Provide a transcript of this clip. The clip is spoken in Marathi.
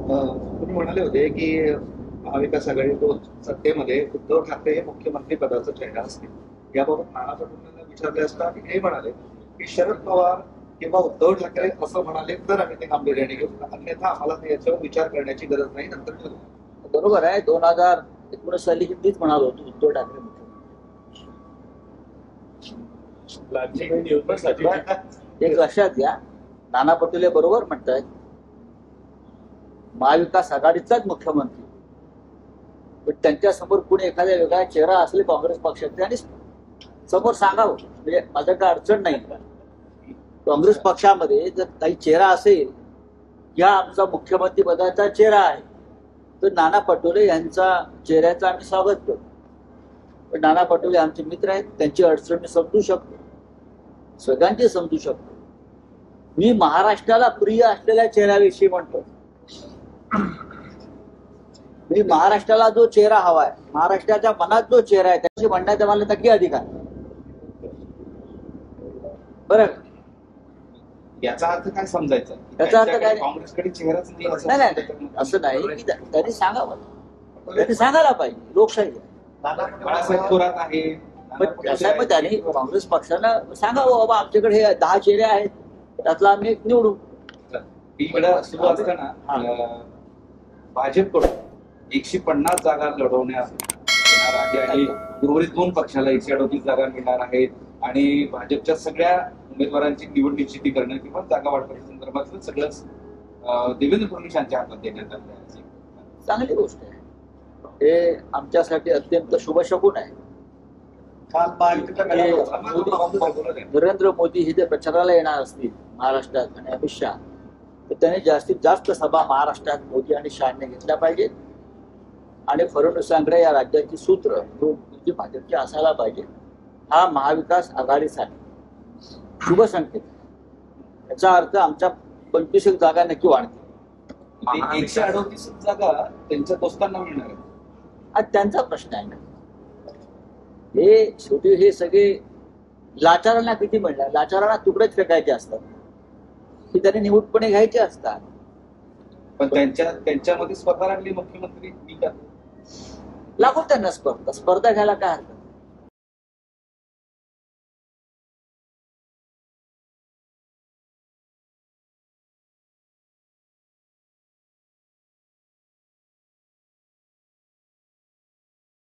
तुम्ही म्हणाले होते की महाविकास आघाडी तो सत्तेमध्ये उद्धव ठाकरे हे मुख्यमंत्री पदाचा चेहरा असतील. याबाबत नाना पटोलेंना विचारले असता हे म्हणाले की शरद पवार किंवा उद्धव ठाकरे असं म्हणाले तर आम्ही ते गांभीर्याने घेऊ, अन्यथा आम्हाला याच्यावर विचार करण्याची गरज नाही, नंतर ठरवू. बरोबर आहे. 2019 साली तीच म्हणालो होतो उद्धव ठाकरे मुख्यमंत्री. एक लक्षात घ्या, नाना पटोले बरोबर म्हणतायत, महाविकास आघाडीचाच मुख्यमंत्री, पण त्यांच्या समोर कुणी एखाद्या वेगळा चेहरा असेल काँग्रेस पक्षाचे आणि समोर सांगावं, म्हणजे माझं काय अडचण नाही. काँग्रेस पक्षामध्ये जर काही चेहरा असेल, या आमचा मुख्यमंत्री पदाचा चेहरा आहे, तर नाना पटोले यांचा चेहऱ्याचं आम्ही स्वागत करतो. पण नाना पटोले आमचे मित्र आहेत, त्यांची अडचण मी समजू शकतो, सगळ्यांची समजू शकतो. मी महाराष्ट्राला प्रिय असलेल्या चेहऱ्याविषयी म्हणतो. मी महाराष्ट्राला जो चेहरा हवाय, महाराष्ट्राच्या मनात जो चेहरा आहे, त्याची म्हणण्याचा मला नक्की अधिकार. बरं, याचा अर्थ काय समजायचा? त्याचा अर्थ काय? काँग्रेसकडे चेहराच नाही असं नाही की त्यांनी सांगावं, त्यांनी सांगायला पाहिजे. लोकशाही बाळासाहेब थोरात आहे, साहेब, त्यांनी काँग्रेस पक्षानं सांगावं, बाबा आमच्याकडे हे 10 चेहरे आहेत, त्यातला आम्ही एक निवडू. इकडं सुरू असताना भाजपकडून 150 जागा लढवण्यात येणार आहे आणि उर्वरित 2 पक्षाला 138 जागा मिळणार आहेत आणि भाजपच्या सगळ्या उमेदवारांची निवड निश्चिती करणं किंवा जागा वाटपाच्या संदर्भातलं सगळंच देवेंद्र फडणवीस यांच्या हातात देण्यात आलं आहे. चांगली गोष्ट आहे, हे आमच्यासाठी अत्यंत शुभशकुन आहे. नरेंद्र मोदी हे जे प्रचाराला येणार असतील महाराष्ट्रात आणि अमित शहा, तर त्यांनी जास्तीत जास्त सभा महाराष्ट्रात मोदी आणि शहाने घेतल्या पाहिजेत आणि फडणवीसांकडे या राज्याची सूत्र जी भाजपची असायला पाहिजे. हा महाविकास आघाडीसाठी शुभ संकेत. याचा अर्थ आमच्या 25 जागा नक्की वाढतील. 138 जागा त्यांच्या दोस्तांना मिळणार आहेत. आज त्यांचा प्रश्न आहे ना, हे शेवटी हे सगळे लाचारांना किती मिळणार? लाचारांना तुकडेच फेकायचे असतात, की त्यांनी निवडपणे घ्यायचे असतात. पण त्यांच्यामध्ये स्पर्धा लागली मुख्यमंत्री, लागू त्यांना स्पर्धा घ्यायला काय हरकत?